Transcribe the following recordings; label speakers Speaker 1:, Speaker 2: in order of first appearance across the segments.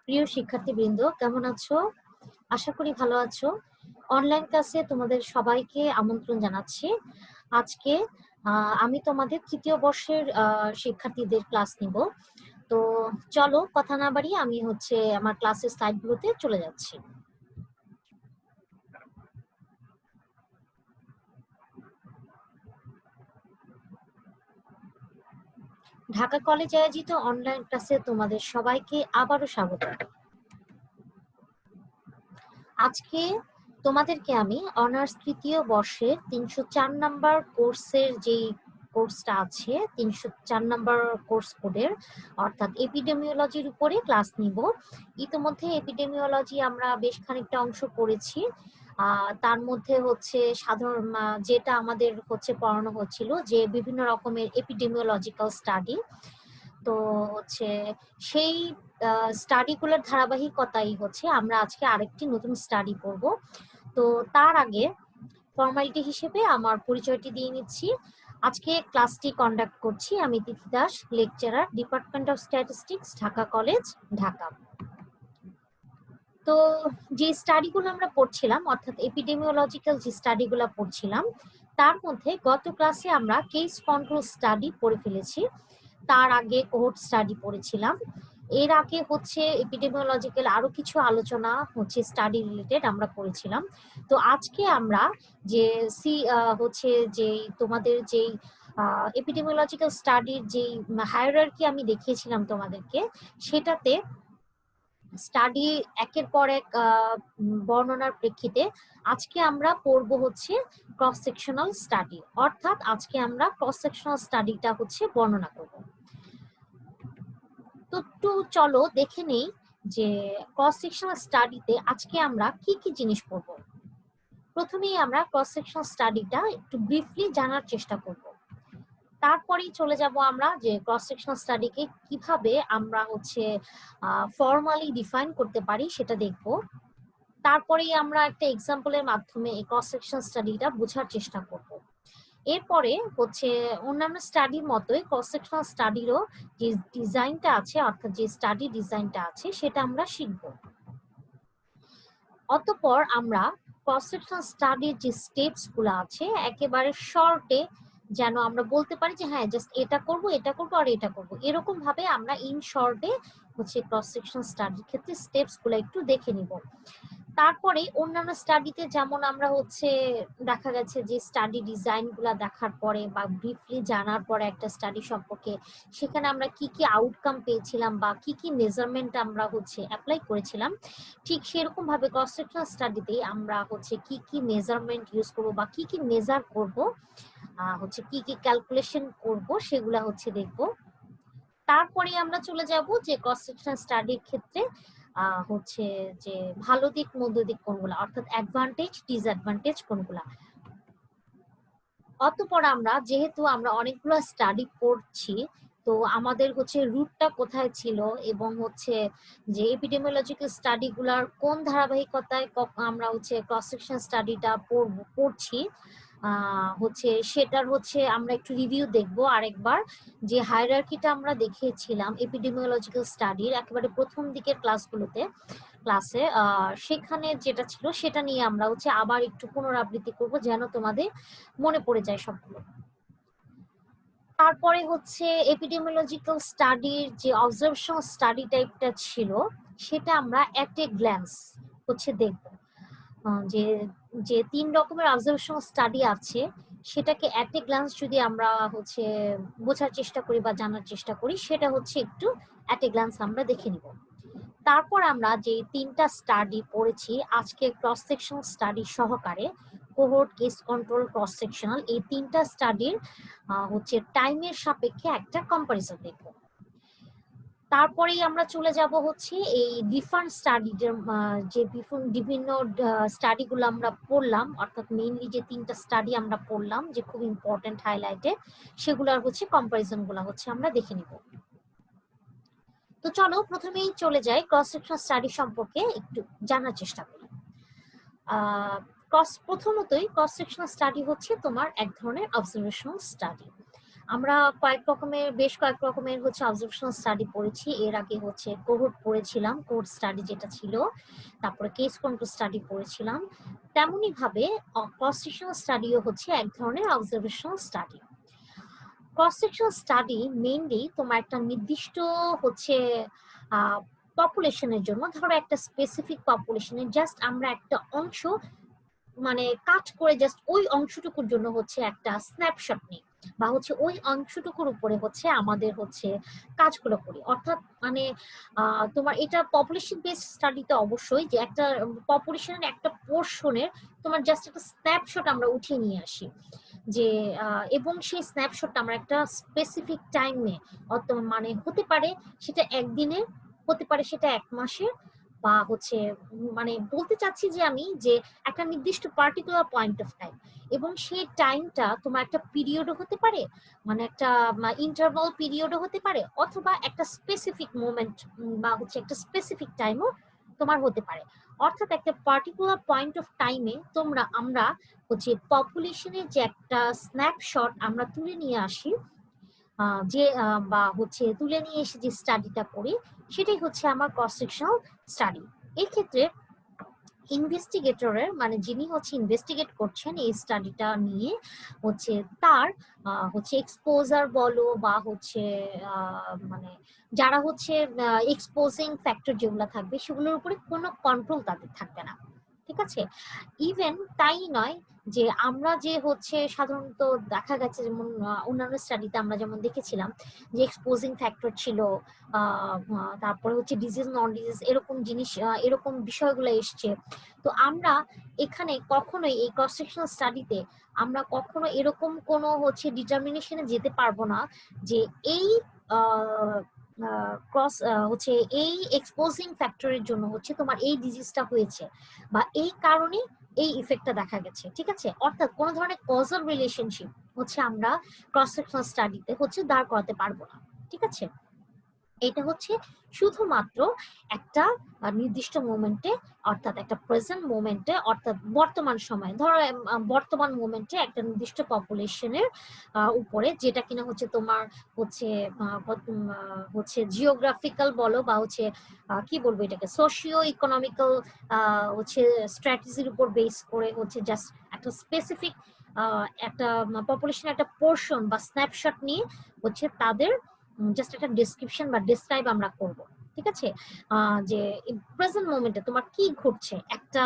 Speaker 1: প্রিয় শিক্ষার্থীবৃন্দ, কেমন আছো? আশা করি ভালো আছো। অনলাইন ক্লাসে তোমাদের সবাইকে আমন্ত্রণ জানাচ্ছি। আজকে আমি তোমাদের তৃতীয় বর্ষের শিক্ষার্থীদের ক্লাস নিব। তো চলো কথা না বাড়িয়ে আমি আমার ক্লাসের স্লাইডগুলোতে চলে যাচ্ছি। ঢাকা কলেজ আয়োজিত অনলাইন ক্লাসে তোমাদের সবাইকে আবারও স্বাগত। আজকে তোমাদেরকে আমি অনার্স তৃতীয় বর্ষের ৩০৪ নাম্বার কোর্সের যেই কোর্সটা আছে ৩০৪ নাম্বার কোর্স কোডের অর্থাৎ এপিডেমিওলজির উপরে ক্লাস নিব। ইতিমধ্যে এপিডেমিওলজি আমরা বেশ খানিকটা অংশ পড়েছি। তার মধ্যে সাধারণ যেটা আমাদের পড়ানো হচ্ছিল যে বিভিন্ন রকমের এপিডেমিওলজিক্যাল স্টাডি। তো সেই স্টাডিগুলোর ধারাবাহিকতাই আমরা আজকে আরেকটি নতুন স্টাডি পড়ব। তো তার আগে ফর্মালিটি হিসেবে আমার পরিচয়টি দিয়ে নিচ্ছি। আজকে ক্লাসটি কন্ডাক্ট করছি আমি Tithi Das, lecturer, department of statistics, Dhaka college, Dhaka. তো যে স্টাডিগুলো আমরা পড়ছিলাম অর্থাৎ এপিডেমিওলজিক্যাল যে স্টাডিগুলো পড়ছিলাম তার মধ্যে গত ক্লাসে আমরা কেস কন্ট্রোল স্টাডি পড়ে ফেলেছি। তার আগে কোহর্ট স্টাডি পড়েছিলাম। এর আগে এপিডেমিওলজিক্যাল আরো কিছু আলোচনা স্টাডি রিলেটেড আমরা পড়েছিলাম। তো আজকে আমরা যে যে তোমাদের যেই এপিডেমিওলজিক্যাল স্টাডির যেই হায়ারার্কি আমি দেখিয়েছিলাম তোমাদেরকে, সেটাতে স্টাডি একের পর এক বর্ণনার প্রেক্ষিতে আজকে আমরা পড়ব ক্রস সেকশনাল স্টাডি, অর্থাৎ আজকে আমরা ক্রস সেকশনাল স্টাডিটা বর্ণনা করব। তো একটু চলো দেখে নেই যে ক্রস সেকশনাল স্টাডিতে আজকে আমরা কি কি জিনিস পড়ব। প্রথমেই আমরা ক্রস সেকশনাল স্টাডিটা একটু ব্রিফলি জানার চেষ্টা করব। তারপরেই চলে যাব আমরা যে ক্রস সেকশনাল স্টাডিকে কিভাবে আমরা ফর্মালি ডিফাইন করতে পারি সেটা দেখব। তারপরেই আমরা একটা এক্সাম্পলের মাধ্যমে এই ক্রস সেকশনাল স্টাডিটা বোঝার চেষ্টা করব। এরপরে অন্যান্য স্টাডির মতোই ক্রস সেকশনাল স্টাডিরও যে ডিজাইনটা আছে অর্থাৎ যে স্টাডি ডিজাইনটা আছে সেটা আমরা শিখব। অতঃপর আমরা ক্রস সেকশনাল স্টাডির যে স্টেপস গুলো আছে একেবারে শর্টে যেন আমরা বলতে পারি যে হ্যাঁ জাস্ট এটা করব আর এটা করব, এরকম ভাবে আমরা ইন শর্টে ক্রস সেকশনাল স্টাডির ক্ষেত্রে স্টেপস গুলো একটু দেখে নিব। তারপরে অন্যান্য স্টাডিতে যেমন আমরা দেখা গেছে যে স্টাডি ডিজাইন গুলা দেখার পরে বা ব্রিফলি জানার পরে একটা স্টাডি সম্পর্কে সেখানে আমরা কি কি আউটকাম পেয়েছিলাম বা কি কি মেজারমেন্ট আমরা অ্যাপ্লাই করেছিলাম, ঠিক সেরকম ভাবে ক্রস সেকশনাল স্টাডিতে আমরা কি কি মেজারমেন্ট ইউজ করব বা কি কি মেজার করব, কি কি ক্যালকুলেশন করব সেগুলা দেখব। তারপরে আমরা চলে যাব যে ক্রস সেকশনাল স্টাডির ক্ষেত্রে যে ভালো দিক মন্দ দিক কোনগুলা অর্থাৎ অ্যাডভান্টেজ ডিসঅ্যাডভান্টেজ কোনগুলা। অতঃপর আমরা যেহেতু আমরা অনেকগুলো স্টাডি পড়ছি তো আমাদের রুটটা কোথায় ছিল এবং যে এপিডেমিওলজিক্যাল স্টাডি গুলার কোন ধারাবাহিকতায় আমরা ক্রস সেকশন স্টাডিটা পড়ছি সেটার আমরা একটু রিভিউ দেখবো আরেকবার। যে হায়ারার্কিটা আমরা দেখিয়েছিলাম এপিডেমিওলজিক্যাল স্টাডির একেবারে প্রথম দিকের ক্লাসে সেখানে যেটা ছিল সেটা নিয়ে আমরা আবার একটু পুনরাবৃত্তি করব যেন তোমাদের মনে পড়ে যায় সবগুলো। তারপরে এপিডেমিওলজিক্যাল স্টাডির যে অবজারভেশন স্টাডি টাইপটা ছিল সেটা আমরা এট এ গ্ল্যান্স দেখব। যে যে 3 রকমের অবজারভেশন স্টাডি আছে সেটাকে এট এ গ্ল্যান্স যদি আমরা বোঝার চেষ্টা করি বা জানার চেষ্টা করি সেটা একটু এট এ গ্ল্যান্স আমরা দেখে নিব। তারপর আমরা যে 3টা স্টাডি পড়েছি আজকে ক্রস সেকশন স্টাডি সহকারে, cohort, case control, cross sectional, এই 3টা স্টাডির টাইমের সাপেক্ষে একটা কম্পারিজন দেখব। তারপরেই আমরা চলে যাব এই ডিফারেন্ট স্টাডির যে বিভিন্ন স্টাডিগুলো আমরা পড়লাম অর্থাৎ মেইনলি যে 3টা স্টাডি আমরা পড়লাম যে খুব ইম্পর্টেন্ট হাইলাইটে সেগুলোর কম্পারিজন গুলা আমরা দেখে নিব। তো চলো প্রথমেই চলে যাই ক্রস সেকশন স্টাডি সম্পর্কে একটু জানার চেষ্টা করি। প্রথমতই ক্রস সেকশনাল স্টাডি তোমার এক ধরনের অবজারভেশনাল স্টাডি। আমরা বেশ কয়েক রকমের হচ্ছে অবজারভেশনাল স্টাডি পড়েছি। এর আগে হচ্ছে কোহর্ট পড়েছিলাম, কোহর্ট স্টাডি যেটা ছিল, তারপরে কেস কন্ট্রোল স্টাডি পড়েছিলাম। তেমনি ভাবে ক্রস সেকশনাল স্টাডিও হচ্ছে এক ধরনের observational study. Cross sectional study mainly তোমার একটা নির্দিষ্ট হচ্ছে পপুলেশনের জন্য, ধরো একটা স্পেসিফিক পপুলেশনের জাস্ট আমরা একটা অংশ মানে কাট করে জাস্ট ওই অংশটুকুর জন্য হচ্ছে একটা স্ন্যাপশট নিই, বা হচ্ছে ওই অংশটুকুর উপরে হচ্ছে আমাদের হচ্ছে কাজগুলো করি। অর্থাৎ মানে তোমার এটা পপুলেশন বেসড স্টাডিতে অবশ্যই যে একটা পপুলেশনের একটা পোর্শনের তোমার জাস্ট একটা স্ন্যাপশট আমরা উঠিয়ে নিয়ে আসি, যে এবং সেই স্ন্যাপশটটা আমরা একটা স্পেসিফিক টাইমে, মানে হতে পারে সেটা একদিনে, হতে পারে সেটা এক মাসে, বা হচ্ছে মানে বলতে চাচ্ছি যে আমি যে একটা নির্দিষ্ট পার্টিকুলার পয়েন্ট অফ টাইম, এবং সেই টাইমটা তোমার একটা পিরিয়ডও হতে পারে, মানে একটা ইন্টারভাল পিরিয়ডও হতে পারে, অথবা একটা স্পেসিফিক মোমেন্ট বা হচ্ছে একটা স্পেসিফিক টাইমও তোমার হতে পারে। অর্থাৎ একটা পার্টিকুলার পয়েন্ট অফ টাইমে আমরা হচ্ছে পপুলেশনের যে একটা স্ন্যাপশট আমরা তুলে নিয়ে আসি, বা হচ্ছে তুলে নিয়ে এসে যে স্টাডিটা করি, সেটাই হচ্ছে আমার ক্রস সেকশনাল স্টাডি। এই ক্ষেত্রে ইনভেস্টিগেটরের মানে যিনি হচ্ছে ইনভেস্টিগেট করছেন এই স্টাডিটা নিয়ে হচ্ছে তার হচ্ছে এক্সপোজার বলো বা হচ্ছে মানে যারা হচ্ছে এক্সপোজিং ফ্যাক্টর যেগুলো থাকবে সেগুলোর উপরে কোনো কন্ট্রোল তাদের থাকবে না। ঠিক আছে? ইভেন তাই নয়, যে আমরা যে হচ্ছে সাধারণত দেখা গেছে যেমন অন্যান্য স্টাডিতে আমরা যেমন দেখেছিলাম যে এক্সপোজিং ফ্যাক্টর ছিল, তারপরে হচ্ছে ডিজিজ নন ডিজিজ এরকম জিনিস, এরকম বিষয়গুলো এসছে। তো আমরা এখানে কখনোই এই ক্রস সেকশনাল স্টাডিতে আমরা কখনো এরকম কোনো হচ্ছে ডিটারমিনেশনে যেতে পারবো না যে এই ক্রস হচ্ছে এই এক্সপোজিং ফ্যাক্টরের জন্য হচ্ছে তোমার এই ডিজিজটা হয়েছে বা এই কারণে এই ইফেক্টটা দেখা গেছে। ঠিক আছে? অর্থাৎ কোনো ধরনের কজাল রিলেশনশিপ হচ্ছে আমরা ক্রস সেকশনাল স্টাডিতে হচ্ছে দাঁড় করাতে পারবো না। ঠিক আছে? এটা হচ্ছে শুধুমাত্র একটা নির্দিষ্ট মোমেন্টে, অর্থাৎ একটা প্রেজেন্ট মোমেন্টে, অর্থাৎ বর্তমান সময়ে, ধরো বর্তমান মোমেন্টে একটা নির্দিষ্ট পপুলেশনের উপরে, যেটা কিনা হচ্ছে তোমার হচ্ছে হচ্ছে জিওগ্রাফিক্যাল বলো বা হচ্ছে কি বলবো এটাকে সোশিও ইকোনমিক্যাল হচ্ছে স্ট্র্যাটেজির উপর বেস করে হচ্ছে জাস্ট একটা স্পেসিফিক একটা পপুলেশনের একটা পোর্শন বা স্ন্যাপশট নিয়ে হচ্ছে তাদের জাস্ট একটা ডেসক্রিপশন বা ডেসক্রাইব আমরা করব। ঠিক আছে? যে প্রেজেন্ট মোমেন্টে তোমার কি ঘটছে, একটা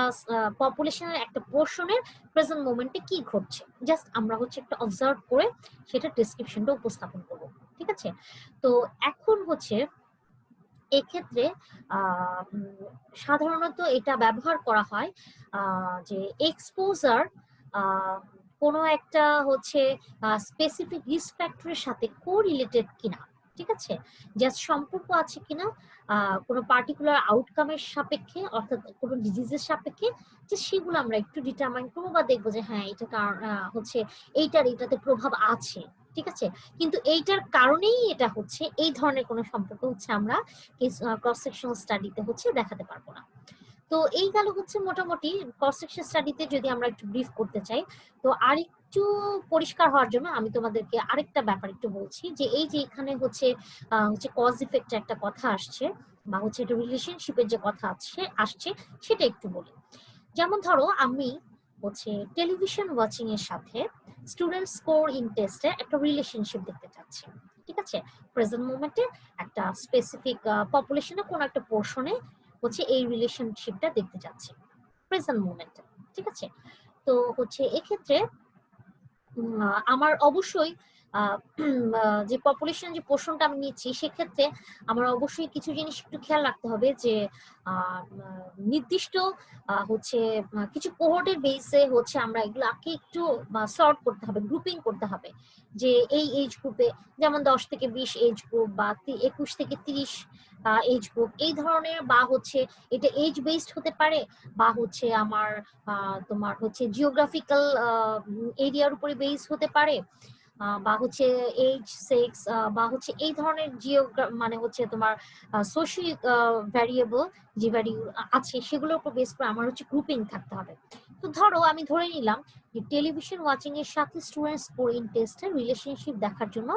Speaker 1: পপুলেশনের একটা পোর্শনের প্রেজেন্ট মোমেন্টে কি ঘটছে, জাস্ট আমরা হচ্ছে একটা অবজার্ভ করে সেটা ডেসক্রিপশনটা উপস্থাপন করব। ঠিক আছে? তো এখন হচ্ছে এক্ষেত্রে সাধারণত এটা ব্যবহার করা হয় যে এক্সপোজার কোনো একটা হচ্ছে স্পেসিফিক রিস্ক ফ্যাক্টরের সাথে কোরিলেটেড কিনা, ঠিক আছে, জাস্ট সম্পর্ক আছে কিনা কোনো পার্টিকুলার আউটকামের সাপেক্ষে, অর্থাৎ কোনো ডিজিজের সাপেক্ষে, যে সেগুলো আমরা একটু ডিটারমাইন করবো বা দেখবো যে হ্যাঁ এটা হচ্ছে এইটাতে প্রভাব আছে। ঠিক আছে? কিন্তু এইটার কারণেই এটা হচ্ছে, এই ধরনের কোনো সম্পর্ক হচ্ছে আমরা ক্রস সেকশনাল স্টাডিতে হচ্ছে দেখাতে পারবো না। তো এই গেল হচ্ছে মোটামুটি ক্রস সেকশন স্টাডিতে। যদি আমরা একটু ব্রিফ করতে চাই, তো আরেকটু পরিষ্কার হওয়ার জন্য আমি তোমাদেরকে আরেকটা ব্যাপার একটু বলছি, যে এই যে এখানে হচ্ছে কজ ইফেক্ট একটা কথা আসছে বা হচ্ছে একটা রিলেশনশিপের যে কথা আসছে সেটা একটু বলি। যেমন ধরো আমি হচ্ছে টেলিভিশন ওয়াচিং এর সাথে স্টুডেন্ট স্কোর ইন টেস্টে একটা রিলেশনশিপ দেখতে চাচ্ছি। ঠিক আছে? প্রেজেন্ট মোমেন্টে একটা স্পেসিফিক পপুলেশনে কোন একটা পোর্শনে হচ্ছে এই রিলেশনশিপটা দেখতে চাচ্ছি প্রেজেন্ট মোমেন্টে। ঠিক আছে? তো হচ্ছে এক্ষেত্রে আমার অবশ্যই যে পপুলেশন যে পোর্শনটা আমি নিচ্ছি সেক্ষেত্রে আমার অবশ্যই কিছু জিনিস একটু খেয়াল রাখতে হবে, যে নির্দিষ্ট হচ্ছে কিছু কোহর্টের বেসে হচ্ছে আমরা এগুলাকে একটু সর্ট করতে হবে, গ্রুপিং করতে হবে, যে এই এজ গ্রুপে যেমন 10 থেকে 20 এজ গ্রুপ বা 21 থেকে 30 এজ গ্রুপ এই ধরনের, বা হচ্ছে এটা এজ বেসড হতে পারে, বা হচ্ছে আমার তোমার হচ্ছে জিওগ্রাফিক্যাল এরিয়ার উপরে বেস হতে পারে, বা হচ্ছে এজ সেক্স, বা হচ্ছে এই ধরনের মানে হচ্ছে তোমার সোশিয়াল ভ্যারিয়েবল যে ভ্যারিয়েবল আছে সেগুলোর উপর বেস করে আমার হচ্ছে গ্রুপিং থাকতে হবে। তো ধরো আমি ধরে নিলাম যে টেলিভিশন ওয়াচিং এর সাথে স্টুডেন্ট স্কোর ইন টেস্টের রিলেশনশিপ দেখার জন্য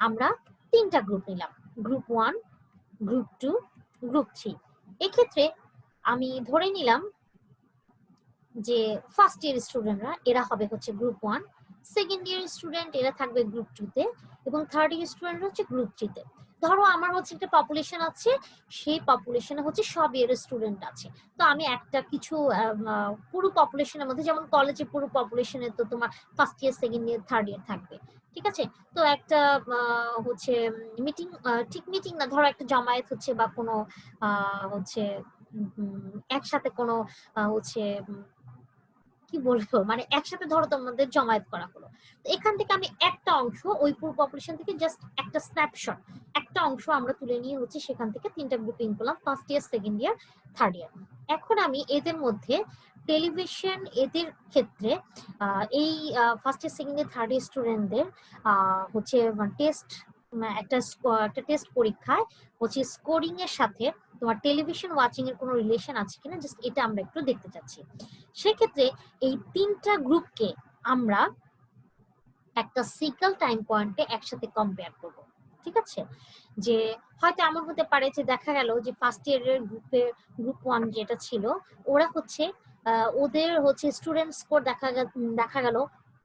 Speaker 1: আমরা 3টা গ্রুপ নিলাম, গ্রুপ 1, গ্রুপ 2, গ্রুপ 3। এক্ষেত্রে আমি ধরে নিলাম যে ফার্স্ট ইয়ার স্টুডেন্টরা এরা হবে হচ্ছে গ্রুপ 1, সেকেন্ড ইয়ার স্টুডেন্ট এরা থাকবে গ্রুপ 2 তে, এবং থার্ড ইয়ার স্টুডেন্ট হচ্ছে গ্রুপ 3 তে। ধরো আমার হচ্ছে একটা পপুলেশন আছে, সেই পপুলেশনে হচ্ছে সব ইয়ারের স্টুডেন্ট আছে। তো আমি একটা কিছু পুরো পপুলেশনের মধ্যে, যেমন কলেজে পুরো পপুলেশনে তো তোমার first year, second year, third year থাকবে, ঠিক আছে। তো একটা হচ্ছে মিটিং, ঠিক মিটিং না, ধরো একটা জামায়াত হচ্ছে বা কোনো হচ্ছে একসাথে কোনো হচ্ছে কি বলবো, মানে একসাথে ধরো তোমাদের জমায়েত করা হলো। তো এখান থেকে আমি একটা অংশ, ওই পুরো পপুলেশন থেকে জাস্ট একটা স্ন্যাপশট, একটা অংশ আমরা তুলে নিয়ে হচ্ছে সেখান থেকে 3টা গ্রুপিং করলাম, first year, second year, third year. এখন আমি এদের মধ্যে টেলিভিশন এদের ক্ষেত্রে এই first year, second year, third year স্টুডেন্টদের হচ্ছে টেস্ট, একটা টেস্ট পরীক্ষায় হচ্ছে স্কোরিং এর সাথে তোমার টেলিভিশন ওয়াচিং এর কোনো রিলেশন আছে কিনা, জাস্ট এটা আমরা একটু দেখতে চাচ্ছি। সেক্ষেত্রে এই 3টা গ্রুপকে আমরা একটা সিঙ্গেল টাইম পয়েন্টে একসাথে কম্পেয়ার করব, ঠিক আছে। যে হয়তো এমন হতে পারে যে দেখা গেল যে ফার্স্ট ইয়ারের গ্রুপ 1 যেটা ছিল, ওরা হচ্ছে ওদের হচ্ছে স্টুডেন্ট স্কোর দেখা গেল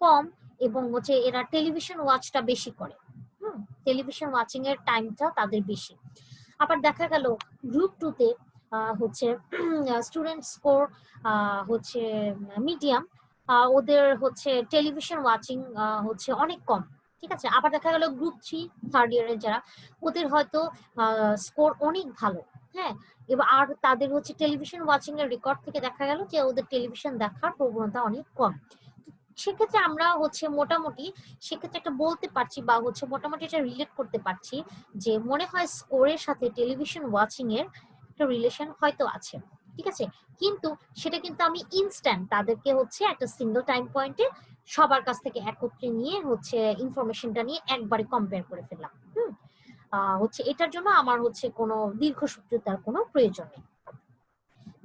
Speaker 1: কম, এবং হচ্ছে এরা টেলিভিশন ওয়াচটা বেশি করে, টেলিভিশন ওয়াচিং এর টাইমটা তাদের বেশি। আবার দেখা গেল গ্রুপ 2 তে হচ্ছে স্টুডেন্ট স্কোর হচ্ছে মিডিয়াম, ওদের হচ্ছে টেলিভিশন ওয়াচিং হচ্ছে অনেক কম, ঠিক আছে। আবার দেখা গেল গ্রুপ 3 থার্ড ইয়ারের যারা, ওদের হয়তো স্কোর অনেক ভালো, হ্যাঁ, এবার আর তাদের হচ্ছে টেলিভিশন ওয়াচিং এর রেকর্ড থেকে দেখা গেল যে ওদের টেলিভিশন দেখার প্রবণতা অনেক কম। সেক্ষেত্রে আমরা হচ্ছে মোটামুটি সেক্ষেত্রে একটা বলতে পারছি, বা হচ্ছে মোটামুটি এটা রিলেট করতে পারছি যে মনে হয় স্কোরের সাথে টেলিভিশন ওয়াচিং এর একটা রিলেশন হয়তো আছে, ঠিক আছে। কিন্তু সেটা কিন্তু আমি ইনস্ট্যান্ট তাদেরকে হচ্ছে একটা সিঙ্গেল টাইম পয়েন্টে সবার কাছ থেকে একত্রে নিয়ে হচ্ছে ইনফরমেশনটা নিয়ে একবারে কম্পেয়ার করে ফেললাম। হচ্ছে এটার জন্য আমার হচ্ছে কোনো দীর্ঘসূত্রতার কোনো প্রয়োজন নেই।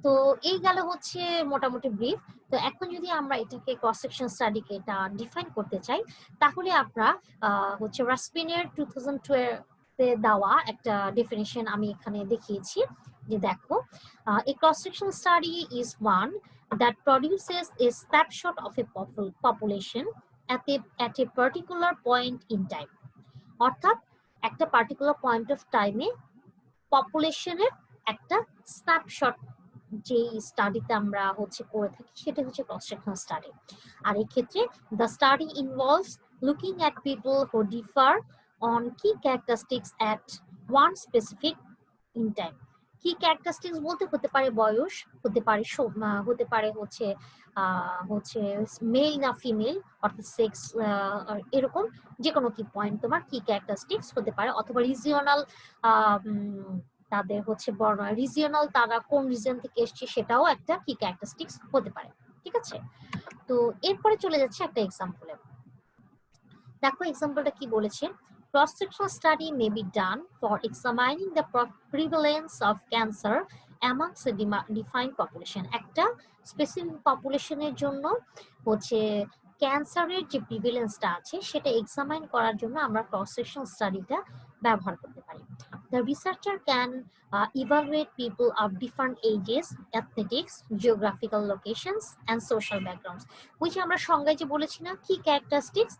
Speaker 1: তো এই গেল হচ্ছে মোটামুটি ব্রিফ। তো এখন যদি আমরা এটাকে ক্রস সেকশন স্টাডিকে এটা ডিফাইন করতে চাই, তাহলে আমরা হচ্ছে রাসপিনের 2012 এ দেওয়া একটা ডেফিনিশন আমি এখানে দেখিয়েছি, যে দেখো a cross section study is one that produces a snapshot of a population at a particular point in time। অর্থাৎ একটা পার্টিকুলার পয়েন্ট অফ টাইমে পপুলেশনের একটা স্ন্যাপশট যে স্টাডিতে আমরা হচ্ছে করে থাকি সেটা হচ্ছে ক্রস সেকশন স্টাডি। আর এই ক্ষেত্রে the study involves looking at people who differ on key characteristics at one specific in time. Key characteristics বলতে হতে পারে বয়স, হতে পারে হচ্ছে মেল না ফিমেল, অর্থাৎ সেক্স, এরকম যে কোনো কি পয়েন্ট তোমার কি ক্যারেক্টারিস্টিক্স হতে পারে, অথবা রিজিওনাল তাদের হচ্ছে বর্ণ, রিজিওনাল তারা কোন রিজন থেকে এসছে সেটাও একটা কি ক্যারেক্টারিস্টিক্স হতে পারে, ঠিক আছে। তো এরপরে চলে যাচ্ছে একটা এক্সাম্পলে। দেখো এক্সাম্পলটা কি বলেছে, cross sectional study may be done for examining the prevalence of cancer amongst a defined population। একটা স্পেসিফিক পপুলেশনের জন্য হচ্ছে ক্যান্সারের যে প্রিভেলেন্সটা আছে সেটা এক্সামাইন করার জন্য আমরা ক্রস সেকশন স্টাডিটা ব্যবহার করতে পারি। The researcher can evaluate people of different ages, ethnicities, geographical locations and social backgrounds। ওই যে আমরা সংজ্ঞায় যে বলেছি না কি ক্যারেক্টারিস্টিক্স,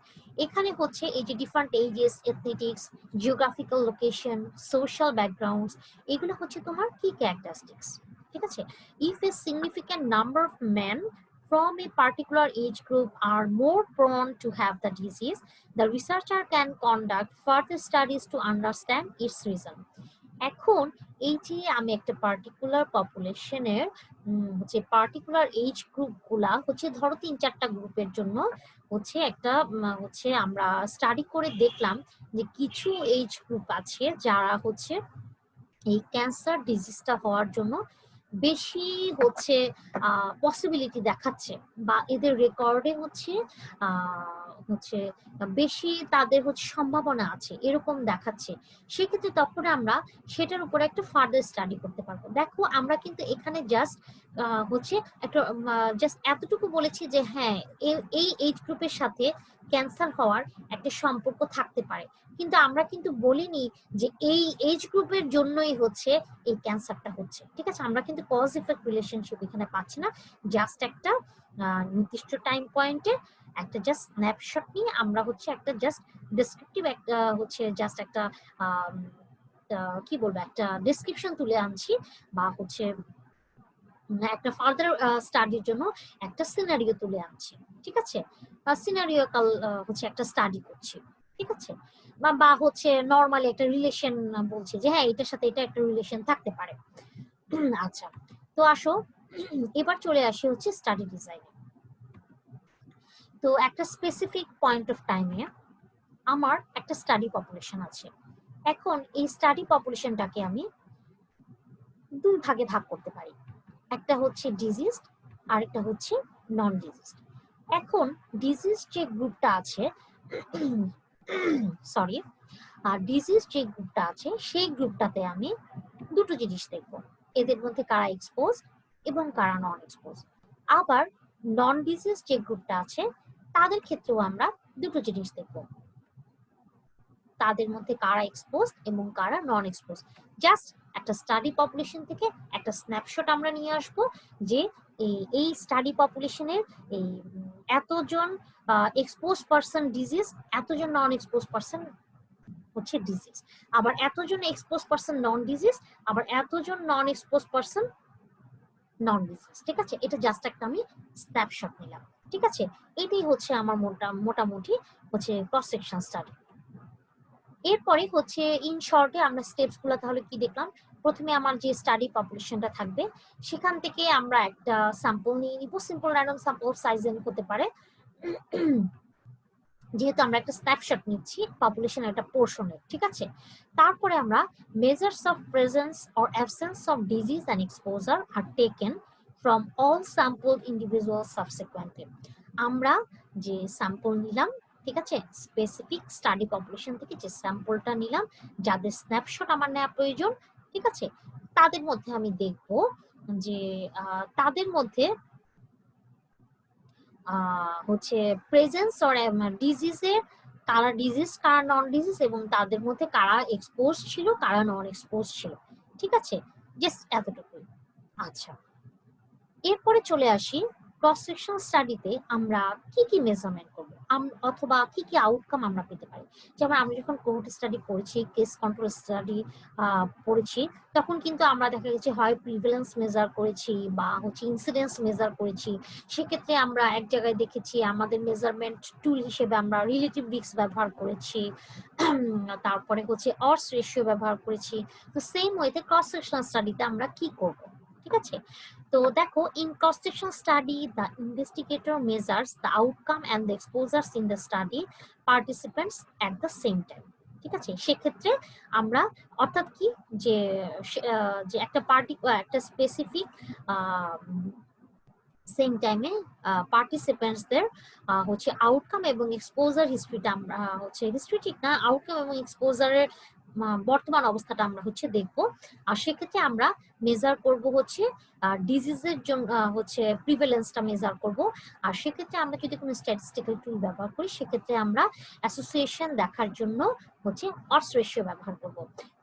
Speaker 1: এখানে হচ্ছে এই যে different ages, ethnicities, geographical location, social backgrounds, এগুলো হচ্ছে তোমার কি ক্যারেক্টারিস্টিক্স, ঠিক আছে। If a significant number of men from a particular age group are more prone to have the disease, the researcher can conduct further studies to understand its reason। এখন এই যে আমি একটা পার্টিকুলার পপুলেশনের হচ্ছে particular age গ্রুপগুলা হচ্ছে ধরো 3-4টা গ্রুপের জন্য হচ্ছে একটা হচ্ছে আমরা স্টাডি করে দেখলাম যে কিছু এজ গ্রুপ আছে যারা হচ্ছে এই ক্যান্সার ডিজিজটা হওয়ার জন্য বেশি হচ্ছে পসিবিলিটি দেখাচ্ছে, বা এদের রেকর্ডে হচ্ছে হচ্ছে বেশি তাদের হচ্ছে সম্ভাবনা আছে এরকম দেখাচ্ছে, সেক্ষেত্রে তখন আমরা সেটার উপর একটা ফার্দার স্টাডি করতে পারবো। দেখো আমরা কিন্তু এখানে জাস্ট হচ্ছে একটা জাস্ট এতটুকু বলেছি যে হ্যাঁ এই এজ গ্রুপের সাথে ক্যান্সার হওয়ার একটা সম্পর্ক থাকতে পারে, কিন্তু আমরা কিন্তু বলিনি যে এই এজ গ্রুপের জন্যই হচ্ছে এই ক্যান্সারটা হচ্ছে। ঠিক আছে, আমরা কিন্তু কজ ইফেক্ট রিলেশনশিপ এখানে পাচ্ছি না, জাস্ট একটা নির্দিষ্ট টাইম পয়েন্টে একটা জাস্ট স্ন্যাপশট নিয়ে আমরা হচ্ছে একটা জাস্ট ডেসক্রিপটিভ একটা হচ্ছে জাস্ট একটা কি বলবো একটা ডেসক্রিপশন তুলে আনছি, বা হচ্ছে একটা ফার্দার স্টাডির জন্য একটা সিনারিও তুলে আনছি। ঠিক আছে, সিনারিও হচ্ছে একটা স্টাডি করছি। ঠিক আছে, বা হচ্ছে নর্মালি একটা রিলেশন বলছি যে হ্যাঁ এটার সাথে এটা একটা রিলেশন থাকতে পারে। আচ্ছা, তো আসো এবার চলে আসি হচ্ছে স্টাডি ডিজাইনে। তো একটা স্পেসিফিক পয়েন্ট অফ টাইমে আমার একটা স্টাডি পপুলেশন আছে। এখন এই স্টাডি পপুলেশনটাকে আমি দুই ভাগে ভাগ করতে পারি, একটা হচ্ছে ডিজিজ আর একটা হচ্ছে নন ডিজিজ। এখন ডিজিজ যে গ্রুপটা আছে সরি আর ডিজিজ যে গ্রুপটা আছে সেই গ্রুপটাতে আমি দুটো জিনিস দেখব, এদের মধ্যে কারা এক্সপোজ এবং কারা নন এক্সপোজ। আবার নন ডিজিজ যে গ্রুপটা আছে তাদের ক্ষেত্রেও আমরা দুটো জিনিস দেখব, তাদের মধ্যে কারা এক্সপোজ এবং কারা নন এক্সপোজ। জাস্ট একটা স্টাডি পপুলেশন থেকে একটা স্ন্যাপশট আমরা নিয়ে আসব যে এই স্টাডি পপুলেশনের এই এতজন এক্সপোজ পারসন ডিজিজ, এতজন নন এক্সপোজ পারসন হচ্ছে ডিজিজ, আবার এতজন এক্সপোজ পারসন নন ডিজিজ, আবার এতজন নন এক্সপোজ পারসন নন ডিজিজ। ঠিক আছে, এটা জাস্ট একটা আমি স্ন্যাপশট নিলাম। ঠিক আছে, এটাই হচ্ছে আমার মোটামুটি হচ্ছে ক্রস সেকশন স্টাডি। এরপরে হচ্ছে ইন শর্টে আমরা স্টেপস গুলো তাহলে কি দেখলাম, প্রথমে আমার যে স্টাডি পপুলেশনটা থাকবে সেখান থেকে আমরা একটা স্যাম্পল নিয়ে নিব, সিম্পল র্যান্ডম স্যাম্পল সাইজ হতে পারে, যেহেতু আমরা একটা স্ন্যাপশট নিচ্ছি পপুলেশন একটা পোর্শনের। ঠিক আছে, তারপরে আমরা measures of presence or absence of disease and exposure are taken from all sampled individual subsequently. আমরা যে স্যাম্পল নিলাম, ঠিক আছে, স্পেসিফিক স্টাডি পপুলেশন থেকে যে স্যাম্পলটা নিলাম, যাদের স্ন্যাপশট আমার নেওয়া প্রয়োজন, ঠিক আছে, তাদের মধ্যে আমি দেখব যে তাদের মধ্যে হচ্ছে প্রেজেন্স অর ডিজিজের কারা ডিজিজ কারা নন ডিজিজ এবং তাদের মধ্যে কারা এক্সপোজ ছিল কারা নন এক্সপোজ ছিল। ঠিক আছে, জাস্ট এতটুকুই। আচ্ছা, এরপরে চলে আসি ক্রস সেকশন স্টাডিতে আমরা কি কি মেজারমেন্ট করব অথবা কি কি আউটকাম আমরা পেতে পারি। যেমন আমি যখন কোহর্ট স্টাডি পড়েছি, কেস কন্ট্রোল স্টাডি পড়েছি, তখন কিন্তু আমরা দেখা গেছে হয় প্রিভ্যালেন্স মেজার করেছি বা হচ্ছে ইনসিডেন্স মেজার করেছি। সেক্ষেত্রে আমরা এক জায়গায় দেখেছি আমাদের মেজারমেন্ট টুল হিসেবে আমরা রিলেটিভ রিস্ক ব্যবহার করেছি, তারপরে হচ্ছে অডস রেশিও ব্যবহার করেছি। তো সেম ওয়েতে ক্রস সেকশন স্টাডিতে আমরা কি করব। ঠিক আছে, তো দেখো, in cross section study the investigator measures the outcome and the exposures in the study participants at the same time. ঠিক আছে, সেক্ষেত্রে আমরা অর্থাৎ কি যে যে একটা একটা স্পেসিফিক সেম টাইমে পার্টিসিপেন্টসদের হচ্ছে আউটকাম এবং এক্সপোজার হিস্ট্রিটা আমরা হচ্ছে হিস্ট্রি ঠিক না, আউটকাম এবং এক্সপোজারের বর্তমান অবস্থাটা আমরা হচ্ছে দেখব। আর সেক্ষেত্রে আমরা মেজার করব হচ্ছে ডিজিজের জন্য হচ্ছে প্রিভ্যালেন্সটা মেজার করব। আর সেক্ষেত্রে আমরা যদি কোনো স্ট্যাটিস্টিক্যাল টুল ব্যবহার করি সেক্ষেত্রে আমরা অ্যাসোসিয়েশন দেখার জন্য হচ্ছে অডস রেশিও ব্যবহার করব।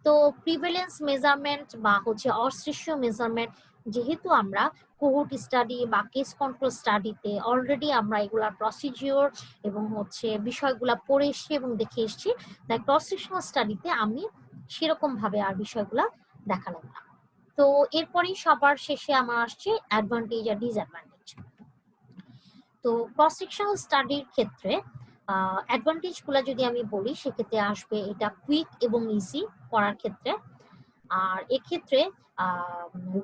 Speaker 1: তো প্রিভ্যালেন্স মেজারমেন্ট বা হচ্ছে অডস রেশিও মেজারমেন্ট যেহেতু আমরা কোহর্ট স্টাডি বা কেস কন্ট্রোল স্টাডিতে অলরেডি আমরা এগুলার প্রসিডিওর এবং হচ্ছে বিষয়গুলা পড়ে এসেছি এবং দেখে এসেছি, তাই ক্রস সেকশনাল স্টাডিতে আমি সেরকম ভাবে আর বিষয়গুলা দেখালাম না। তো এরপরেই সবার শেষে আমার আসছে অ্যাডভান্টেজ আর ডিসঅ্যাডভান্টেজ। তো ক্রস সেকশনাল স্টাডির ক্ষেত্রে অ্যাডভান্টেজ গুলা যদি আমি বলি সেক্ষেত্রে আসবে এটা কুইক এবং ইজি পড়ার ক্ষেত্রে। আর এক্ষেত্রে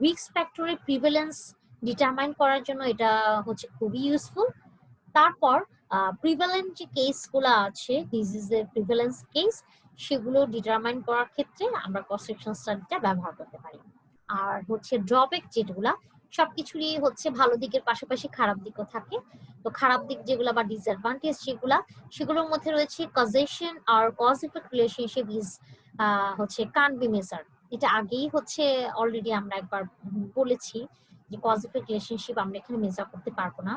Speaker 1: রিস্ক ফ্যাক্টরের প্রিভ্যালেন্স ডিটারমাইন করার জন্য এটা হচ্ছে খুবই ইউজফুল। তারপর প্রিভ্যালেন্ট যে কেসগুলো আছে ডিজিজের প্রিভ্যালেন্স কেস, সেগুলো ডিটারমাইন করার ক্ষেত্রে আমরা ক্রস সেকশন স্টাডিটা ব্যবহার করতে পারি। আর হচ্ছে ড্রব্যাক যেগুলা, সবকিছুরই হচ্ছে ভালো দিকের পাশাপাশি খারাপ দিকও থাকে। তো খারাপ দিক যেগুলো বা ডিসঅ্যাডভান্টেজ সেগুলোর মধ্যে রয়েছে কজেশন আর কজ ইফেক্ট রিলেশনশিপ ইজ হচ্ছে কান বি মেজার। এটা আগেই হচ্ছে অলরেডি আমরা একবার বলেছি যে কজ ইফেক্ট রিলেশনশিপ আমরা এখানে মেজার করতে পারবো না।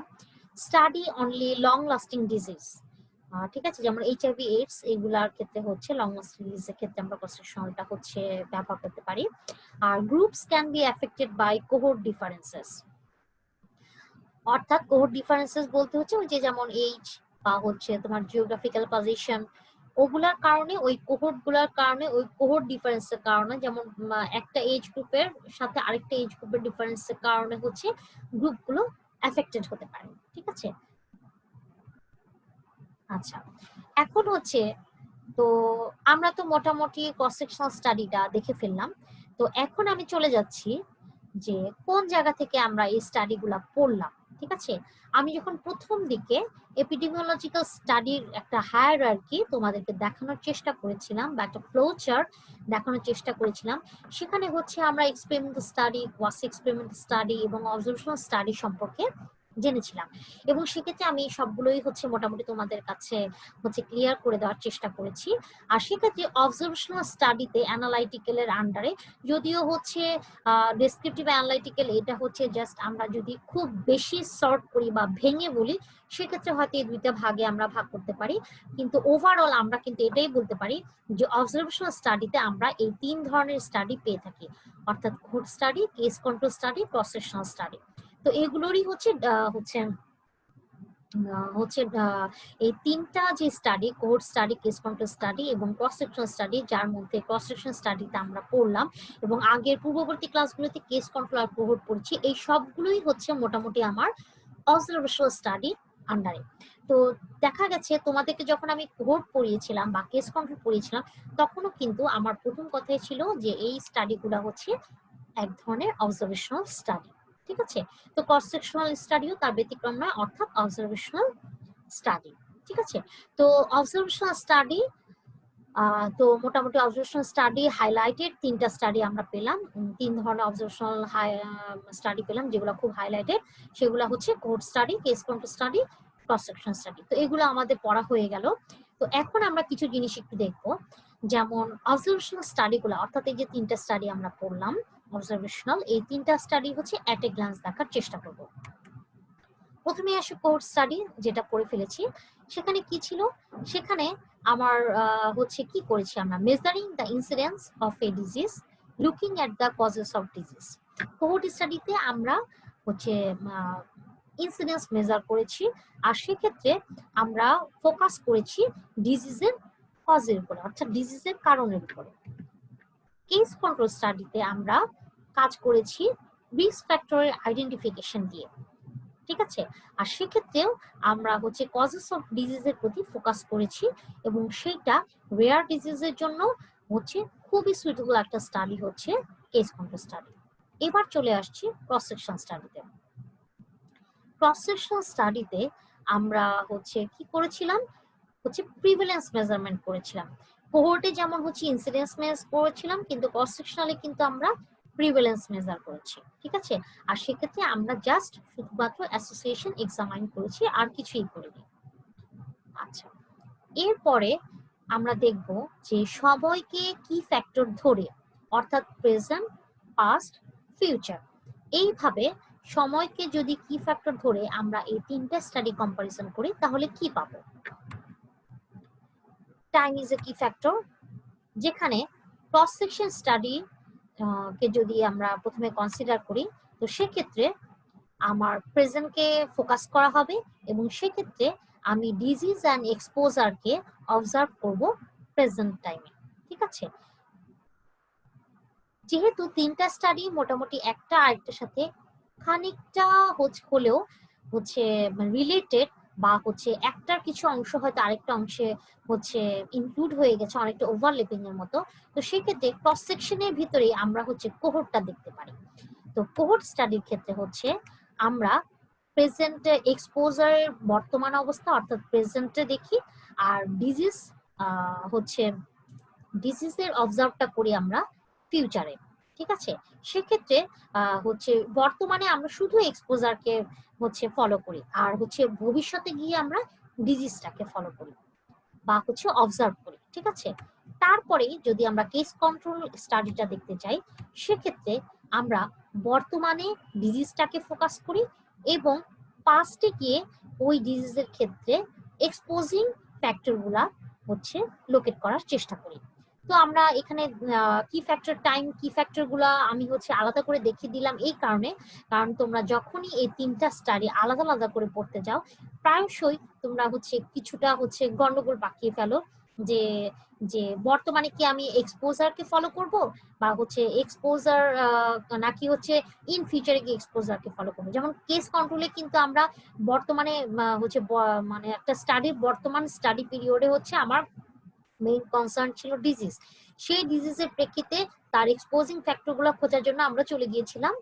Speaker 1: Study only long lasting disease, ঠিক আছে, যেমন এইচআইভি এইডস এগুলার ক্ষেত্রে হচ্ছে লং লাস্টিং ডিজিজের ক্ষেত্রে আমরা কনস্ট্রাকশনটা হচ্ছে ব্যবহার করতে পারি। আর groups can be affected by cohort differences, অর্থাৎ কোহোর্ট ডিফারেন্সেস বলতে হচ্ছে ওই যে যেমন এইজ বা হচ্ছে তোমার জিওগ্রাফিক্যাল পজিশন, ওগুলার কারণে ওই কোহোর্ট গুলার কারণে ওই কোহোর্ট ডিফারেন্সের কারণে, যেমন একটা এজ গ্রুপের সাথে আরেকটা এজ গ্রুপের ডিফারেন্সের কারণে হচ্ছে গ্রুপগুলো অ্যাফেক্টেড হতে পারে। ঠিক আছে, আচ্ছা এখন হচ্ছে তো আমরা তো মোটামুটি ক্রস সেকশনাল স্টাডিটা দেখে ফেললাম। তো এখন আমি চলে যাচ্ছি যে কোন জায়গা থেকে আমরা এই স্টাডিগুলা পড়লাম। ঠিক আছে, আমি যখন প্রথম দিকে এপিডেমিওলজিক্যাল স্টাডির একটা হায়ারার্কি তোমাদেরকে দেখানোর চেষ্টা করেছিলাম বা একটা ফ্লো চার্ট দেখানোর চেষ্টা করেছিলাম, সেখানে হচ্ছে আমরা experimental study, quasi experimental study এবং অবজারভেশনাল স্টাডি সম্পর্কে জেনেছিলাম। এবং সেক্ষেত্রে আমি সবগুলোই হচ্ছে মোটামুটি তোমাদের কাছে হচ্ছে ক্লিয়ার করে দেওয়ার চেষ্টা করেছি। আর সেক্ষেত্রে অবজারভেশনাল স্টাডিতে অ্যানালাইটিক্যালের আন্ডারে, যদিও হচ্ছে ডেসক্রিপটিভ অ্যানালাইটিক্যাল এটা হচ্ছে জাস্ট আমরা যদি খুব বেশি সর্ট করি বা ভেঙে বলি সেক্ষেত্রে হয়তো এই দুইটা ভাগে আমরা ভাগ করতে পারি, কিন্তু ওভারঅল আমরা কিন্তু এটাই বলতে পারি যে অবজারভেশনাল স্টাডিতে আমরা এই 3 ধরনের স্টাডি পেয়ে থাকি, অর্থাৎ cohort study, case control study, cross sectional study. তো এগুলোরই হচ্ছে হচ্ছে হচ্ছে এই 3টা যে study, cohort study, case control study এবং ক্রস সেকশনাল স্টাডি, যার মধ্যে ক্রস সেকশনাল স্টাডিতে আমরা পড়লাম এবং আগের পূর্ববর্তী ক্লাসগুলোতে কেস কন্ট্রোল আর কোহোর্ট পড়ছি, এই সবগুলোই হচ্ছে মোটামুটি আমার অবজারভেশনাল স্টাডি আন্ডারে। তো দেখা গেছে তোমাদেরকে যখন আমি কোহোর্ট পড়িয়েছিলাম বা কেস কন্ট্রোল পড়িয়েছিলাম তখনও কিন্তু আমার প্রথম কথাই ছিল যে এই স্টাডিগুলো হচ্ছে এক ধরনের অবজারভেশনাল স্টাডি। ঠিক আছে, তো ক্রস সেকশনাল স্টাডিও তার ব্যতিক্রম নয়, অর্থাৎ অবজারভেশনাল স্টাডি। ঠিক আছে, তো অবজারভেশনাল স্টাডি তো মোটামুটি অবজারভেশনাল স্টাডি হাইলাইটেড 3টা স্টাডি আমরা পেলাম, 3 ধরনের অবজারভেশনাল স্টাডি পেলাম যেগুলো খুব হাইলাইটেড, সেগুলো হচ্ছে cohort study, case control study, cross sectional study. তো এগুলো আমাদের পড়া হয়ে গেল। তো এখন আমরা কিছু জিনিস একটু দেখবো, যেমন অবজারভেশনাল স্টাডিগুলো, অর্থাৎ এই যে 3টা স্টাডি আমরা পড়লাম অবজারভেশনাল, এই 3টা স্টাডি হচ্ছে অ্যাট এ গ্ল্যান্স দেখার চেষ্টা করব। প্রথমে আসে কোহোর্ট স্টাডি, যেটা পড়ে ফেলেছি। সেখানে কি ছিল, সেখানে আমার হচ্ছে কি করেছি আমরা, measuring the incidence of a disease, looking at the causes of disease. Cohort স্টাডিতে আমরা হচ্ছে ইনসিডেন্স মেজার করেছি, আর সেক্ষেত্রে আমরা ফোকাস করেছি ডিজিজের কজের উপরে, অর্থাৎ ডিজিজের কারণের উপরে। কেস কন্ট্রোল স্টাডিতে আমরা কাজ করেছি রিস্ক ফ্যাক্টরের আইডেন্টিফিকেশন দিয়ে। ঠিক আছে, আর সেক্ষেত্রেও আমরা হচ্ছে কজেস অফ ডিজিজের প্রতি ফোকাস করেছি এবং সেইটা রেয়ার ডিজিজের জন্য হচ্ছে খুবই সুইটেবল একটা স্টাডি হচ্ছে কেস কন্ট্রোল স্টাডি। এবার চলে আসছি ক্রস সেকশন স্টাডিতে। ক্রস সেকশন স্টাডিতে আমরা হচ্ছে কি করেছিলাম, হচ্ছে প্রিভ্যালেন্স মেজারমেন্ট করেছিলাম। কোহোর্টে যেমন হচ্ছে ইনসিডেন্স মেজার করেছিলাম, কিন্তু ক্রস সেকশনালে কিন্তু আমরা প্রিভ্যালেন্স মেজার করেছি। ঠিক আছে, আর সেক্ষেত্রে আমরা জাস্ট শুধুমাত্র অ্যাসোসিয়েশন এক্সামাইন করেছি, আর কিছুই করিনি। আচ্ছা, এরপরে আমরা দেখব যে সবাইকে কি ফ্যাক্টর ধরে, অর্থাৎ প্রেজেন্ট, পাস্ট, ফিউচার, এইভাবে সময়কে যদি কি ফ্যাক্টর ধরে আমরা এই 3টা স্টাডি কম্পারিজন করি তাহলে কি পাবো। টাইম ইজ এ কি ফ্যাক্টর, যেখানে ক্রস সেকশন স্টাডি কে যদি আমরা প্রথমে কনসিডার করি তো সেক্ষেত্রে আমার প্রেজেন্টকে ফোকাস করা হবে এবং সেক্ষেত্রে আমি ডিজিজ অ্যান্ড এক্সপোজারকে অবজার্ভ করব প্রেজেন্ট টাইমে। ঠিক আছে, যেহেতু 3টা স্টাডি মোটামুটি একটা আরেকটার সাথে খানিকটা হলেও হচ্ছে রিলেটেড, বা হচ্ছে একটার কিছু অংশ হয়তো আরেকটা অংশে হচ্ছে ইনক্লুড হয়ে গেছে, অনেকটা ওভারল্যাপিং এর মতো, তো সেক্ষেত্রে ক্রস সেকশনের ভিতরেই আমরা হচ্ছে কোহোর্টটা দেখতে পারি। তো কোহোর্ট স্টাডির ক্ষেত্রে হচ্ছে আমরা প্রেজেন্ট এক্সপোজারের বর্তমান অবস্থা অর্থাৎ প্রেজেন্টে দেখি, আর হচ্ছে ডিজিজের অবজার্ভটা করি আমরা ফিউচারে। ঠিক আছে, সেক্ষেত্রে হচ্ছে বর্তমানে আমরা শুধু এক্সপোজারকে হচ্ছে ফলো করি, আর হচ্ছে ভবিষ্যতে গিয়ে আমরা ডিজিজটাকে ফলো করি বা হচ্ছে অবজার্ভ করি। ঠিক আছে, তারপরে যদি আমরা কেস কন্ট্রোল স্টাডিটা দেখতে চাই, সেক্ষেত্রে আমরা বর্তমানে ডিজিজটাকে ফোকাস করি এবং পাস্টে গিয়ে ওই ডিজিজের ক্ষেত্রে এক্সপোজিং ফ্যাক্টরগুলা হচ্ছে লোকেট করার চেষ্টা করি। তো আমরা এখানে কি ফ্যাক্টর, টাইম কি ফ্যাক্টর গুলা আমি হচ্ছে আলাদা করে দেখিয়ে দিলাম এই কারণে, কারণ তোমরা যখনই এই তিনটা স্টাডি আলাদা আলাদা করে পড়তে যাও প্রায়শই তোমরা হচ্ছে কিছুটা হচ্ছে গন্ডগোল পাকিয়ে ফেলো, যে যে বর্তমানে কি আমি এক্সপোজারকে ফলো করব, বা হচ্ছে এক্সপোজার নাকি হচ্ছে ইন ফিউচারে কি এক্সপোজারকে ফলো করবো। যেমন কেস কন্ট্রোলে কিন্তু আমরা বর্তমানে হচ্ছে মানে একটা স্টাডি, বর্তমান স্টাডি পিরিয়ডে হচ্ছে আমার মেইন কনসার্ন ছিল ডিজিজ। সেই ডিজিজের প্রেক্ষিতে তার এক্সপোজিং ফ্যাক্টরগুলো খোঁজার জন্য আমরা চলে গিয়েছিলাম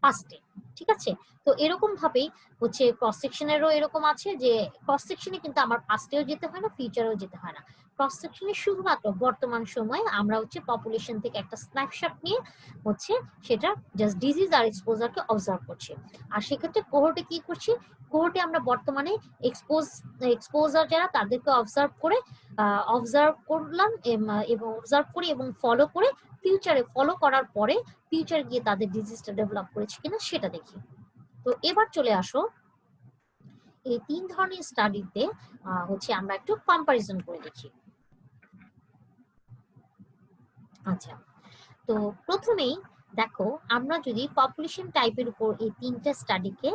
Speaker 1: পাস্টে। ঠিক আছে, তো এরকম ভাবেই হচ্ছে ক্রস সেকশনেরও এরকম আছে যে ক্রস সেকশনে কিন্তু আমার পাস্টেও যেতে হয় না, ফিউচারেও যেতে হয় না। ক্রস সেকশনে শুধুমাত্র বর্তমান সময়ে আমরা হচ্ছে পপুলেশন থেকে একটা স্ন্যাপশট নিয়ে হচ্ছে সেটা জাস্ট ডিজিজ আর এক্সপোজারকে অবজার্ভ করছি। আর সেক্ষেত্রে কোহর্টে কি করছি, কোহর্টে আমরা বর্তমানে এক্সপোজার যারা তাদেরকে অবজার্ভ করলাম এবং অবজার্ভ করি এবং ফলো করে ফিউচারে ফলো করার পরে ফিউচারে গিয়ে তাদের ডিজিজটা ডেভেলপ করেছে কিনা সেটা দেখি। তো এবার চলে আসো এই তিন ধরনের স্টাডিতে হচ্ছে আমরা একটু কম্পারিজন করে দেখি। আচ্ছা, তো প্রথমেই দেখো আমরা যদি পপুলেশন টাইপের উপর এই তিনটা স্টাডিকে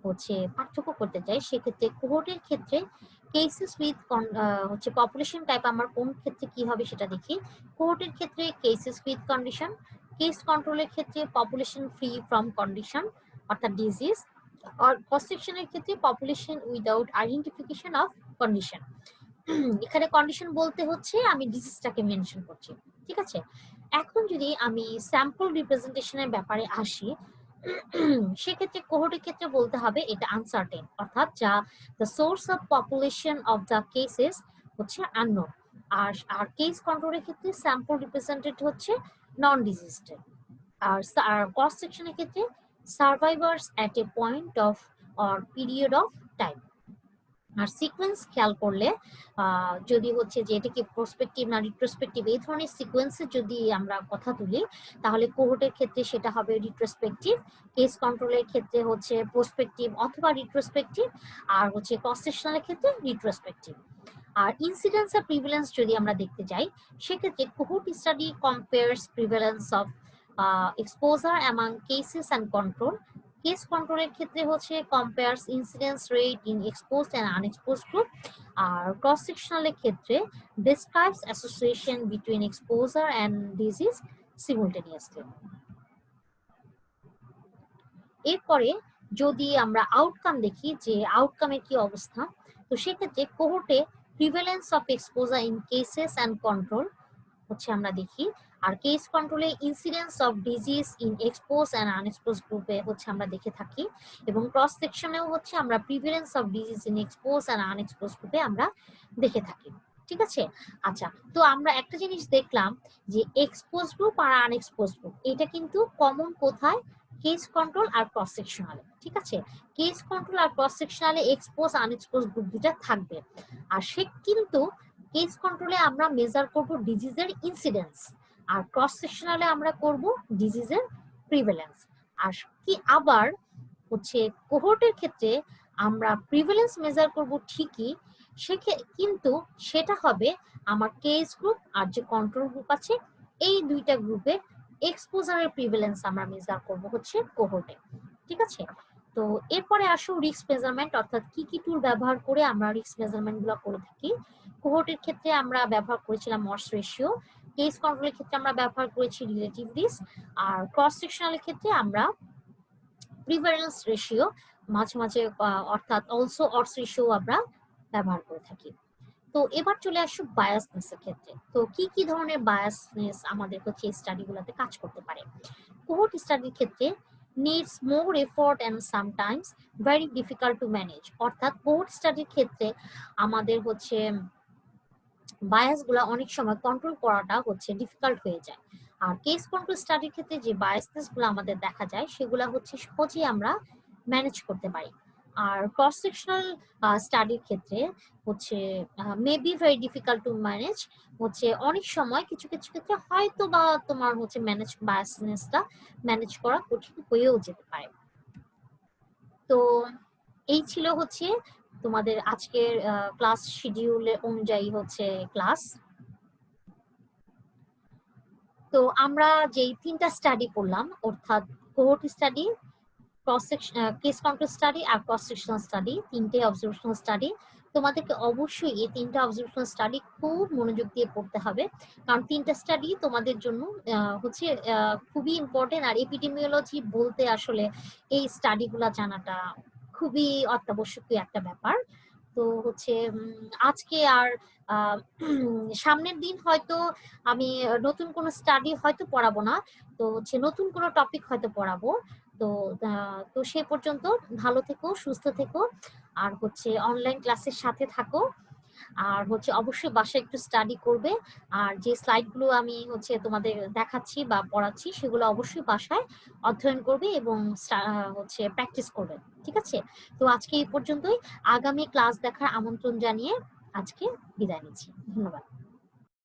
Speaker 1: হচ্ছে পার্থক্য করতে চাই, সেক্ষেত্রে কোহর্টের ক্ষেত্রে কেসেস উইথ হচ্ছে পপুলেশন টাইপ আমার কোন ক্ষেত্রে কি হবে সেটা দেখি। কোহর্টের ক্ষেত্রে কেসেস উইথ কন্ডিশন, কেস কন্ট্রোলের ক্ষেত্রে পপুলেশন ফ্রি ফ্রম কন্ডিশন অর্থাৎ ডিজিজ, আর ক্রস সেকশনের ক্ষেত্রে population without identification of condition. এখানে কন্ডিশন বলতে হচ্ছে আমি ডিজিজটাকে মেনশন করছি। ঠিক আছে, এখন যদি আমি স্যাম্পল রিপ্রেজেন্টেশনের ব্যাপারে আসি, সেক্ষেত্রে কোহর্টের ক্ষেত্রে বলতে হবে এটা আনসার্টেন, অর্থাৎ যা the source of population of the cases হচ্ছে আননোন। আর কেস কন্ট্রোলের ক্ষেত্রে স্যাম্পল রিপ্রেজেন্টেড হচ্ছে নন ডিজিজড। আর ক্রস সেকশনের ক্ষেত্রে survivors at a point of or period of time. আর সিকোয়েন্স খেয়াল করলে যদি হচ্ছে যে এটা কি প্রসপেক্টিভ না রিট্রোস্পেক্টিভ, এই ধরনের সিকোয়েন্সে যদি আমরা কথা তুলি তাহলে কোহর্টের ক্ষেত্রে সেটা হবে রিট্রোস্পেক্টিভ, কেস কন্ট্রোলের ক্ষেত্রে হচ্ছে প্রসপেক্টিভ অথবা রিট্রোস্পেক্টিভ, আর হচ্ছে ক্রস সেকশনালের ক্ষেত্রে রিট্রোস্পেক্টিভ। আর ইনসিডেন্স আর প্রিভ্যালেন্স যদি আমরা দেখতে যাই, সেক্ষেত্রে cohort study compares prevalence of exposure among cases and control. Case কন্ট্রোলের ক্ষেত্রে হচ্ছে compares incidence rate in exposed and unexposed group. আর ক্রস সেকশনালের ক্ষেত্রে describes association between exposure and disease simultaneously. এরপরে যদি আমরা আউটকাম দেখি যে আউটকামের কি অবস্থা, তো সেক্ষেত্রে কোহর্টে prevalence of exposure in cases and control হচ্ছে আমরা দেখি, আর কেস কন্ট্রোলে incidence of disease in exposed and unexposed গ্রুপে হচ্ছে আমরা দেখে থাকি, এবং ক্রস সেকশনেও হচ্ছে আমরা prevalence of disease in exposed and unexposed গ্রুপে আমরা দেখে থাকি। ঠিক আছে, আচ্ছা, তো আমরা একটা জিনিস দেখলাম যে এক্সপোজ গ্রুপ আর আনএক্সপোজ গ্রুপ এটা কিন্তু কমন কোথায়, কেস কন্ট্রোল আর ক্রস সেকশনালে। ঠিক আছে, কেস কন্ট্রোল আর ক্রস সেকশনালে এক্সপোজ আনএক্সপোজ গ্রুপ দুটা থাকবে, আর সে কিন্তু কেস কন্ট্রোলে আমরা মেজার করব ডিজিজের ইনসিডেন্স, আর ক্রস সেকশনালে আমরা করব ডিজিজের প্রিভ্যালেন্স। আর কি আবার হচ্ছে কোহর্টের ক্ষেত্রে আমরা প্রিভ্যালেন্স মেজার করব ঠিকই, কিন্তু সেটা হবে আমার কেস গ্রুপ আর যে কন্ট্রোল গ্রুপ আছে এই দুইটা গ্রুপের এক্সপোজারের প্রিভ্যালেন্স আমরা মেজার করব হচ্ছে কোহর্টে। ঠিক আছে, তো এরপরে আসো রিস্ক মেজারমেন্ট, অর্থাৎ কি কি টুল ব্যবহার করে আমরা রিস্ক মেজারমেন্ট গুলো করে থাকি। কোহর্টের ক্ষেত্রে আমরা ব্যবহার করেছিলাম মডস রেশিও, কেস কন্ট্রোলের ক্ষেত্রে আমরা ব্যবহার করেছি রিলেটিভ রিস্ক, আর ক্রস সেকশনালের ক্ষেত্রে আমরা প্রিভ্যালেন্স রেশিও, মাঝে মাঝে অর্থাৎ অলসো অডস রেশিও আমরা ব্যবহার করে থাকি। তো এবার চলে আসো বায়াসনেস এর ক্ষেত্রে। তো কি কি ধরনের বায়াসনেস আমাদের হচ্ছে স্টাডি গুলোতে কাজ করতে পারে। কোহর্ট স্টাডির ক্ষেত্রে needs more effort and sometimes very difficult to manage, অর্থাৎ কোহর্ট স্টাডির ক্ষেত্রে আমাদের হচ্ছে বায়াস গুলা অনেক সময় কন্ট্রোল করাটা হচ্ছে ডিফিকাল্ট হয়ে যায়। আর কেস কন্ট্রোল স্টাডির ক্ষেত্রে যে বায়াসনেস গুলো আমাদের দেখা যায় সেগুলো হচ্ছে সহজেই আমরা ম্যানেজ করতে পারি। আর ক্রস সেকশনাল স্টাডির ক্ষেত্রে হচ্ছে maybe very difficult to manage, হচ্ছে অনেক সময় কিছু কিছু ক্ষেত্রে হয়তো বা তোমার হচ্ছে বায়াসনেসটা ম্যানেজ করা কঠিন হয়েও যেতে পারে। তো এই ছিল হচ্ছে তোমাদের আজকের ক্লাস শিডিউল অনুযায়ী হচ্ছে ক্লাস। তো আমরা যেই 3টা স্টাডি পড়লাম, অর্থাৎ cohort study, cross section case control study আর ক্রস সেকশনাল স্টাডি, 3টে অবজারভেশনাল স্টাডি, তোমাদেরকে অবশ্যই এই 3টা অবজারভেশনাল স্টাডি খুব মনোযোগ দিয়ে পড়তে হবে, কারণ 3টা স্টাডি তোমাদের জন্য হচ্ছে খুবই ইম্পর্টেন্ট। আর এপিডেমিওলজি বলতে আসলে এই স্টাডিগুলা জানাটা খুবই অত্যাবশ্যকীয় একটা ব্যাপার। তো হচ্ছে আজকে আর সামনের দিন হয়তো আমি নতুন কোনো স্টাডি হয়তো পড়াবো না, তো হচ্ছে নতুন কোনো টপিক হয়তো পড়াবো। তো তো সে পর্যন্ত ভালো থেকো, সুস্থ থেকো, আর হচ্ছে অনলাইন ক্লাসের সাথে থাকো। আর হচ্ছে অবশ্যই বাসায় একটু স্টাডি করবে, আর যে স্লাইডগুলো আমি হচ্ছে তোমাদের দেখাচ্ছি বা পড়াচ্ছি সেগুলো অবশ্যই বাসায় অধ্যয়ন করবে এবং হচ্ছে প্র্যাকটিস করবে। ঠিক আছে? তো আজকে এই পর্যন্তই। আগামী ক্লাস দেখার আমন্ত্রণ জানিয়ে আজকে বিদায় নিচ্ছি। ধন্যবাদ।